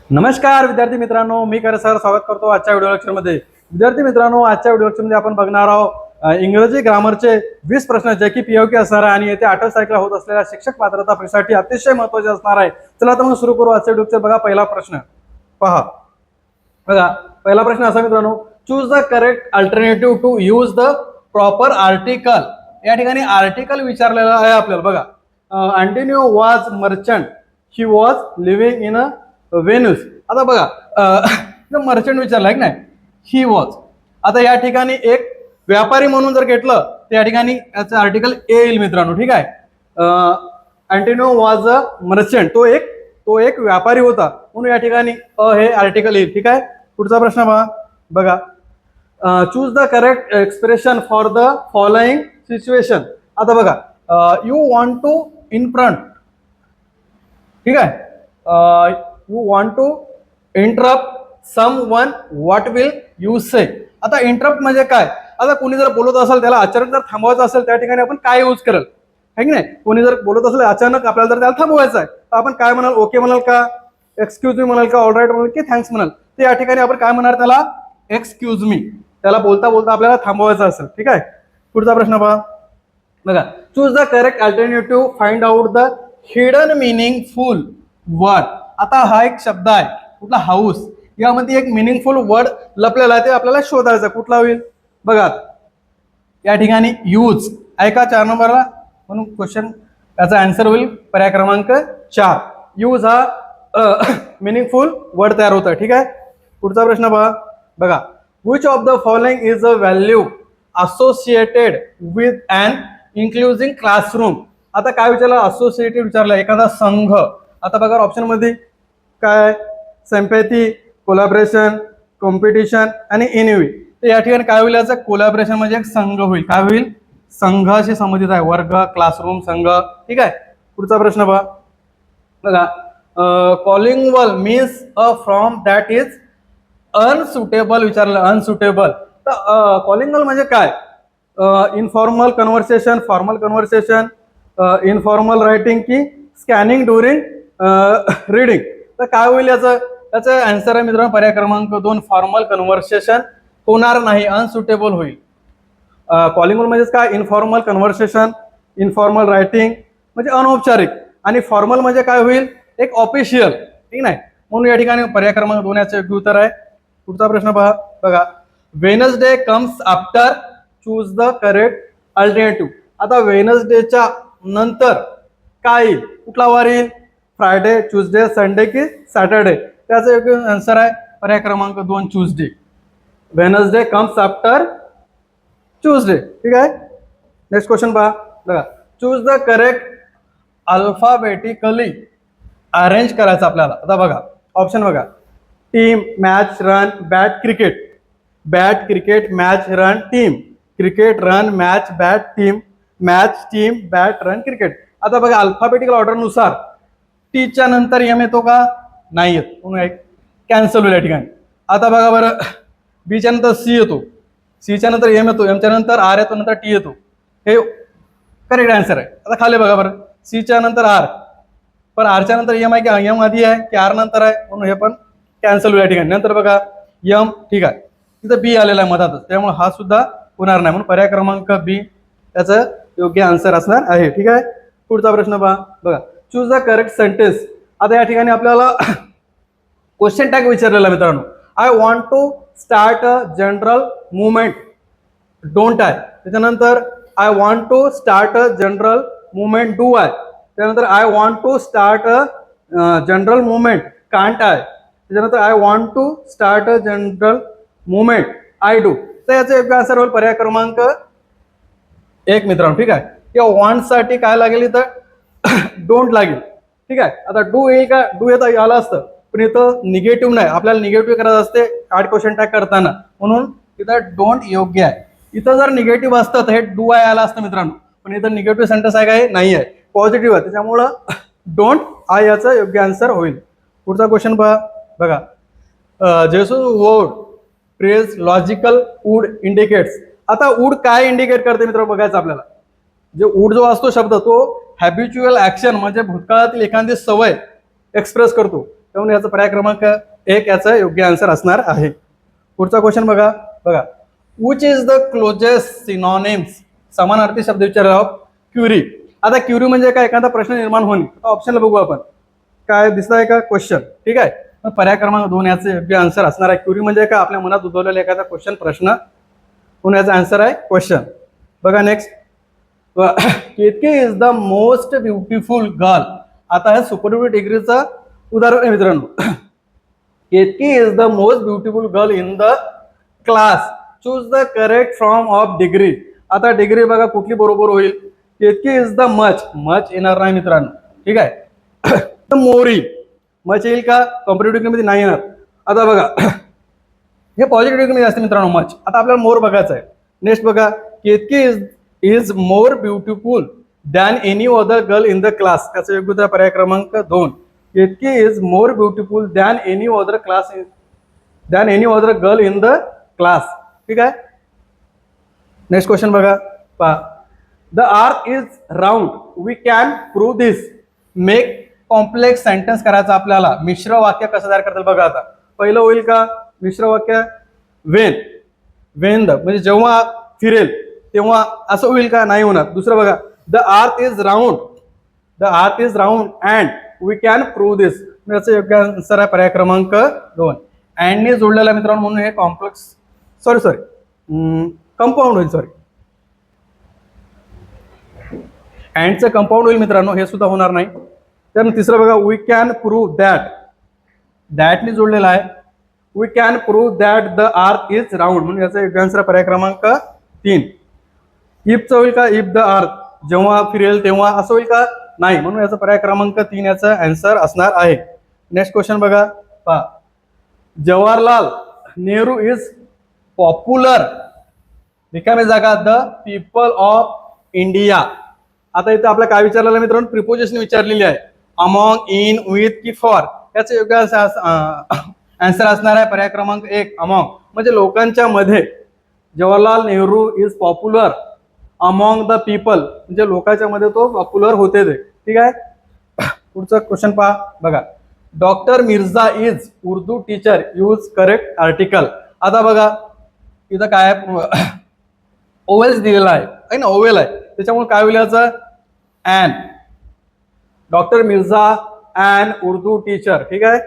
नमस्कार विद्यार्थी मित्रांनो, मी करे सर स्वागत करतो आजच्या व्हिडिओ लेक्चरमध्ये। विद्यार्थी मित्रांनो, आजच्या व्हिडिओ लेक्चरमध्ये आपण बघणार आहोत इंग्रजी ग्रामरचे 20 प्रश्न जे की पीओके असणार आहे आणि येत्या 28 तारखेला होत असलेल्या शिक्षक पात्रता परीक्षेसाठी अतिशय महत्त्वाचे असणार आहे। चला तर मग सुरू करू आजच्या व्हिडिओ लेक्चर। बघा पहिला प्रश्न पहा। बघा पहिला प्रश्न असा मित्रांनो, choose the correct alternative to use the proper article. या ठिकाणी आर्टिकल विचारलेला आहे आपल्याला। बघा Antonio was merchant, he was living in a Venice. आता बघा मर्चंट विचारलाय की नाही, ही वॉज। आता या ठिकाणी एक व्यापारी म्हणून जर घेतलं तर या ठिकाणी याचं आर्टिकल ए येईल मित्रांनो, ठीक आहे। अँटोनियो वॉज अ मर्चंट, तो एक व्यापारी होता म्हणून या ठिकाणी हे आर्टिकल येईल, ठीक आहे। पुढचा प्रश्न पहा। बघा choose the correct expression for the following situation. आता बघा you want to in front, ठीक आहे। You want to interrupt someone, what will you say. आता इंटरप्ट म्हणजे काय? आता कोणी जर बोलत असेल त्याला अचानक जर थांबवायचं असेल त्या ठिकाणी आपण काय यूज करेल, है की नाही? कोणी जर बोलत असेल अचानक आपल्याला जर त्याला थांबवायचं आहे तर आपण काय म्हणाल? ओके म्हणाल का, एक्सक्यूज मी म्हणाल का, ऑलराईट म्हणाल की थँक्स म्हणाल? तर या ठिकाणी आपण काय म्हणणार? त्याला एक्सक्यूज मी। त्याला बोलता बोलता आपल्याला थांबवायचं असेल, ठीक आहे। पुढचा प्रश्न पहा। बघा choose the correct alternative, find out the hidden meaningful word. आता हा एक शब्द आहे कुठला? हाऊस। यामध्ये एक मिनिंगफुल वर्ड लपलेला आहे, ते आपल्याला शोधायचं। कुठला होईल? बघा या ठिकाणी यूज आहे का 4 नंबरला, म्हणून क्वेश्चन याचा आन्सर होईल पर्याय क्रमांक 4। यूज हा मिनिंगफुल वर्ड तयार होतं, ठीक आहे। पुढचा प्रश्न पहा। बघा which of the following is a value associated with an including classroom. आता काय विचारलं? असोसिएटेड विचारलं, एखादा संघ। आता बघा ऑप्शन मध्ये काय? सिम्पॅथी, कोलॅबरेशन, कॉम्पिटिशन आणि इनवी। तर या ठिकाणी काय होईल? याचं कोलॅबरेशन म्हणजे एक संघ होईल। काय होईल? संघाशी संबंधित आहे, वर्ग, क्लासरूम, संघ, ठीक आहे। पुढचा प्रश्न पहा। बघा colloquial means a from that is unsuitable विचारलं, अनसुटेबल। तर कॉलिंगबल म्हणजे काय? Informal conversation, formal conversation, informal writing की स्कॅनिंग ड्युरिंग रीडिंग। तर काय होईल याचं आन्सर आहे मित्रांनो पर्याय क्रमांक 2, फॉर्मल कन्व्हर्सेशन होणार नाही, अनसुटेबल होईल। कॉलिंगबल म्हणजे काय? इनफॉर्मल कन्व्हर्सेशन, इनफॉर्मल रायटिंग म्हणजे अनौपचारिक, आणि फॉर्मल म्हणजे काय होईल? एक ऑफिशियल, ठीक नाही? म्हणून या ठिकाणी पर्याय क्रमांक 2 याचे योग्य उत्तर आहे। पुढचा प्रश्न पहा। बघा Wednesday comes after, choose the correct alternative. आता वेनसडेच्या नंतर काय येईल? कुठला वार येईल? फ्रायडे, ट्यूसडे, संडे की सॅटरडे? त्याचं योग्य आन्सर आहे पर्याय क्रमांक 2, Tuesday. Wednesday comes after Tuesday, ठीक आहे। नेक्स्ट क्वेश्चन पहा। बघा choose the correct alphabetically arrange करायचं आपल्याला। आता बघा ऑप्शन बघा, team, match, run, bat, cricket. Bat, cricket, match, run, team, cricket, run, match, bat, team, match, team, bat, run, cricket. आता बघा अल्फाबेटिकल ऑर्डर नुसार टीच्या नंतर एम येतो का? नाही येत, म्हणून एक कॅन्सल होईल या ठिकाणी। आता बघा बरं, बीच्या नंतर सी येतो, सीच्या नंतर एम येतो, एमच्या नंतर आर येतो, नंतर टी येतो, हे करेक्ट आन्सर आहे। आता खाली बघा बरं, सीच्या नंतर आर, पण आरच्या नंतर एम आहे की एम आधी आहे की आर नंतर आहे, म्हणून हे पण कॅन्सल होईल या ठिकाणी। नंतर बघा एम, ठीक आहे, तिथं बी आलेला आहे मधातच, त्यामुळे हा सुद्धा होणार नाही, म्हणून पर्याय क्रमांक बी त्याचं योग्य आन्सर असणार आहे, ठीक आहे। पुढचा प्रश्न पहा। बघा चूज द करेक्ट सेंटेन्स। आता या ठिकाणी आपल्याला क्वेश्चन टॅग विचारलेला मित्रांनो, I want to start a general movement, don't I. त्याच्यानंतर I want to start a general movement, do I. त्यानंतर I want to start a general movement, can't I. त्याच्यानंतर I want to start a general movement, I do. तर याचं योग्य answer होईल पर्याय क्रमांक 1 मित्रांनो, ठीक आहे। या वॉन्ट साठी काय लागेल? इथं डोंट लागेल, ठीक आहे। आता डू येईल का? डू येता आलं असतं, पण इथं निगेटिव्ह नाही, आपल्याला निगेटिव्ह करायचं असते ऍड क्वेश्चन टॅग करताना, म्हणून इथं डोंट योग्य आहे। इथं जर निगेटिव्ह असतं तर हे डू आय आलं असतं मित्रांनो, पण इथं निगेटिव्ह सेंटेन्स आहे काय? नाही आहे, पॉझिटिव्ह आहे, त्याच्यामुळं डोंट आय याचं योग्य आन्सर होईल। पुढचा क्वेश्चन पहा। बघा जेसूस word phrase logical would indicates. आता वूड काय इंडिकेट करते मित्रांनो बघायचं आपल्याला। जे वूड जो असतो शब्द तो हॅबिच्युअल ऍक्शन म्हणजे भूतकाळातील एखादी सवय एक्सप्रेस करतो, त्यामुळे याचा पर्याय क्रमांक 1 याचा योग्य आन्सर असणार आहे. पुढचा क्वेश्चन बघा बघा which is the closest synonyms, समानार्थी शब्द विचारला ऑफ क्युरी. आता क्युरी म्हणजे काय, एखादा प्रश्न निर्माण होणे. ऑप्शनला बघू आपण काय दिसत आहे का क्वेश्चन. ठीक आहे, मग पर्याय क्रमांक 2 याचे योग्य आन्सर असणार आहे. क्युरी म्हणजे काय, आपल्या मनात उद्भवलेला एखादा क्वेश्चन, प्रश्न, म्हणून याचा आन्सर आहे क्वेश्चन. बघा next, Ketaki is the most beautiful girl. आता हे सुपरलाटिव्ह डिग्रीचं उदाहरण आहे मित्रांनो. Ketaki is the most beautiful girl in the class, choose the correct form of degree. आता डिग्री बघा कुठली बरोबर होईल. Ketaki is the much, much येणार नाही मित्रांनो. ठीक आहे, मोरी, मच येईल का, कॉम्पिटेटिव्ह डिग्रीमध्ये नाही येणार. आता बघा हे पॉझिटिव्ह डिग्रीमध्ये असते मित्रांनो मच. आता आपल्याला मोर बघायचं आहे. नेक्स्ट बघा, Ketaki is more beautiful than any other girl in the class. त्याचा योग्य उत्तर पर्याय क्रमांक 2. Ketaki is more beautiful than any other class than any other girl in the class. ठीक आहे, नेक्स्ट क्वेश्चन बघा पहा. The earth is round, we can prove this. Make complex sentence करायचं आपल्याला. मिश्र वाक्य कसं तयार करतात बघा. आता पहिलं होईल का मिश्र वाक्य, वेन द म्हणजे जेव्हा फिरेल तेव्हा, असं होईल का, नाही होणार. दुसरं बघा, the earth is round and we can prove this. याचं योग्य आन्सर आहे पर्याय क्रमांक 2. अँडने जोडलेला मित्रांनो, म्हणून हे कॉम्प्लेक्स कंपाऊंड होईल. अँडचं कंपाऊंड होईल मित्रांनो, हे सुद्धा होणार नाही. तर तिसरं बघा, वी कॅन प्रूव्ह दॅटने जोडलेला आहे. We can prove that the earth is round, म्हणून याचा योग्य आन्सर पर्याय क्रमांक 3. इफचं होईल का, इफ द अर्थ जेव्हा फिरेल तेव्हा, असं होईल का, नाही. म्हणून याचा पर्याय क्रमांक 3 याचा आन्सर असणार आहे. नेक्स्ट क्वेश्चन बघा पहा. जवाहरलाल नेहरू इज पॉप्युलर, रिकामी जागा, द पीपल ऑफ इंडिया. आता इथे आपल्या काय विचारलेलं मित्रांनो, प्रिपोजिशन विचारलेली आहे. अमॉंग, इन, विथ की फॉर. याचं योग्य आन्सर असणार आहे पर्याय क्रमांक 1, अमॉंग. म्हणजे लोकांच्या मध्ये. Jawaharlal Nehru is popular among the people, म्हणजे लोकांच्या मध्ये तो पॉप्युलर होते ते. ठीक आहे, पुढचा क्वेश्चन पहा बघा. Doctor Mirza is Urdu teacher, use correct article. आता बघा इथं काय ओवेल्स दिलेला आहे ना, ओवेल आहे, त्याच्यामुळे काय होईल याचं, an. Doctor Mirza an Urdu teacher. ठीक आहे,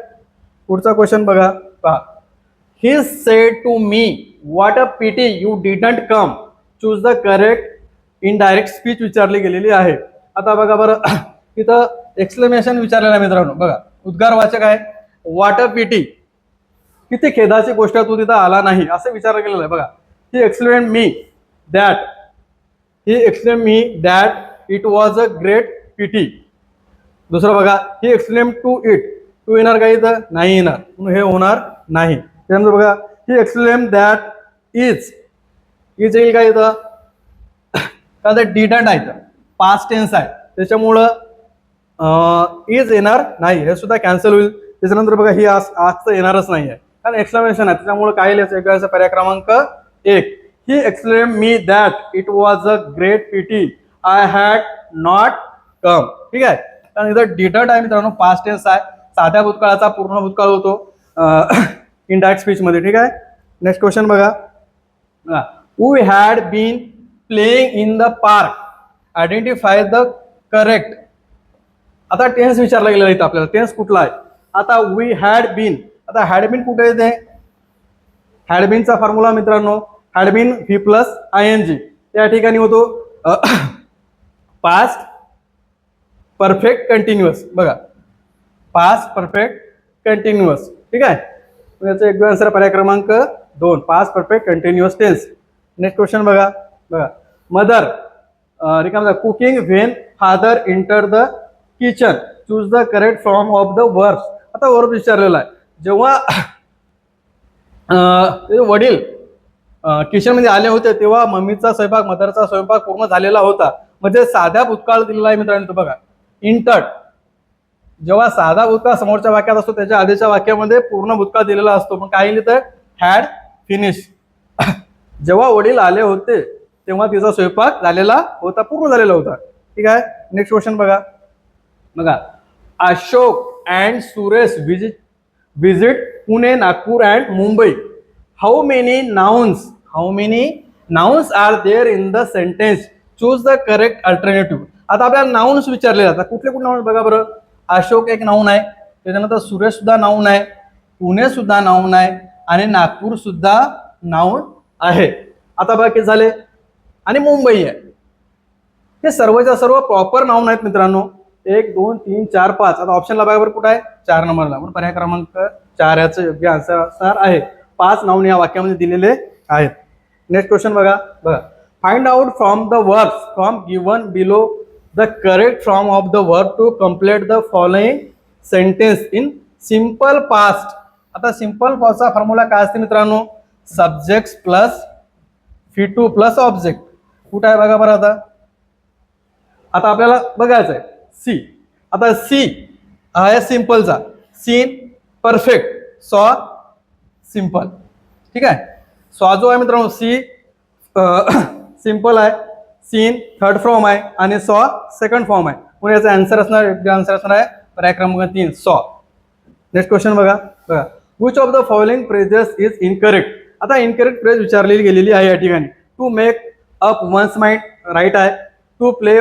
पुढचा क्वेश्चन बघा पहा. He said to me what a pity you didn't come, choose the correct indirect speech विचारली गेलेली आहे. आता बघा बरं, इथं एक्सक्लेमेशन विचारलेलं आहे मित्रांनो. बघा उद्गारवाचक आहे, व्हॉट अ पिटी, किती खेदाची गोष्ट तू तिथं आला नाही, असं विचारलं गेलेलं आहे. बघा, he explain me that it was a great pity. दुसरं बघा, he explain to it, to येणार का इथं, नाही येणार, म्हणून हे होणार नाही. त्यानंतर बघा, ही एक्सप्लेन दॅट इज येईल का इथं, का तर डिडंट आहे, पास्ट टेन्स आहे, त्याच्यामुळं इज येणार नाही, हे सुद्धा कॅन्सल होईल. त्याच्यानंतर बघा, ही आजचं येणारच नाही आहे, कारण एक्सक्लेमेशन आहे, त्याच्यामुळे काय येईल पर्याय क्रमांक 1. He explain me that it was a great pity I had not come. ठीक आहे, कारण इथं डिडंट आहे मित्रांनो, पास्ट टेन्स आहे, साध्या भूतकाळाचा पूर्ण भूतकाळ होतो इनडायरेक्ट स्पीच मध्ये. ठीक आहे, नेक्स्ट क्वेश्चन बघा. We had been playing in the park, identify the correct. आता टेन्स विचारला गेलेला इथं आपल्याला, टेन्स कुठला आहे. आता वी हॅड बीन, आता हॅड बीन कुठे येते, हॅड बीनचा फॉर्म्युला मित्रांनो, had been V plus ING. त्या ठिकाणी होतो पास्ट परफेक्ट कंटिन्युअस. बघा, पास्ट परफेक्ट कंटिन्युअस. ठीक आहे, याचा एक आन्सर पर्याय क्रमांक 2, past perfect continuous tense. Next question बघा बघा. मदर रिकाम cooking when father enter the kitchen, choose the correct form of the verbs. आता वर्ब विचारलेला आहे, जेव्हा वडील किचन मध्ये आले होते तेव्हा मम्मीचा स्वयंपाक, मदरचा स्वयंपाक पूर्ण झालेला होता. म्हणजे साध्या भूतकाळ दिलेला आहे मित्रांनो. बघा, इंटर्ड, जेव्हा साधा भूतकाळ समोरच्या वाक्यात असतो त्याच्या आधीच्या वाक्यामध्ये पूर्ण भूतकाळ दिलेला असतो. मग काय लिहितं, हॅड फिनिश. जेव्हा वडील आले होते तेव्हा तिचा स्वयंपाक झालेला होता, पूर्ण झालेला होता. ठीक आहे, नेक्स्ट क्वेश्चन बघा बघा. Ashok and Suresh visit Pune, Nagpur and Mumbai. How many nouns are there in the sentence? Choose the correct alternative. आता आपल्याला नाउन्स विचारले जातात. कुठले कुठले नाउन बघा बरं. अशोक एक नाउन आहे, त्याच्यानंतर सुरेश सुद्धा नाउन आहे, पुणे सुद्धा नाउन आहे आणि नागपूर सुद्धा नाउन आहे. आता बघा किती झाले. आणि मुंबई आहे. हे सर्वच्या सर्व प्रॉपर नाउन आहेत मित्रांनो. 1 2 3 4 5. आता ऑप्शनला बघा बरं कुठं आहे, 4 नंबरला. म्हणून पर्याय क्रमांक 4 याचं योग्य आन्सर असणार आहे. 5 नाउन या वाक्यामध्ये दिलेले आहेत. नेक्स्ट क्वेश्चन बघा. Find out from the verbs from given below the correct form of the verb to complete the following sentence in simple past. आता सिंपल पास्टचा फॉर्म्युला काय असते मित्रांनो, subject plus V2 plus object. कुठं आहे बघा बरं. आता आपल्याला बघायचं आहे सी. आता सी आहे सिंपलचा, सीन परफेक्ट, सॉ सिंपल. ठीक आहे. सॉ जो आहे मित्रांनो सी सिंपल आहे, सीन थर्ड फॉर्म आहे आणि सॉ सेकंड फॉर्म आहे. म्हणून याचा आन्सर असणार, योग्य आन्सर असणार आहे पर्याय क्रमांक 3 सॉ. नेक्स्ट क्वेश्चन बघा. Which of the following phrases is incorrect. आता इनकरेक्ट फ्रेज विचारली गेलेली आहे या ठिकाणी. To make up one's mind right आहे, to play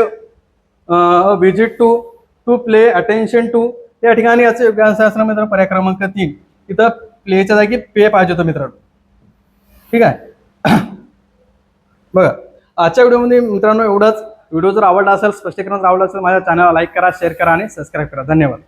visit to play attention to. या ठिकाणी याचं योग्य आन्सर असणार मित्रांनो पर्याय क्रमांक 3. इथं प्लेच्या जागी पे पाहिजे होतं मित्रांनो. ठीक आहे. बघा आजच्या व्हिडिओमध्ये मित्रांनो एवढंच. व्हिडिओ जर आवडला असेल, स्पष्टीकरण जर आवडलं असेल, माझ्या चॅनलला लाईक करा, शेअर करा आणि सबस्क्राईब करा. धन्यवाद.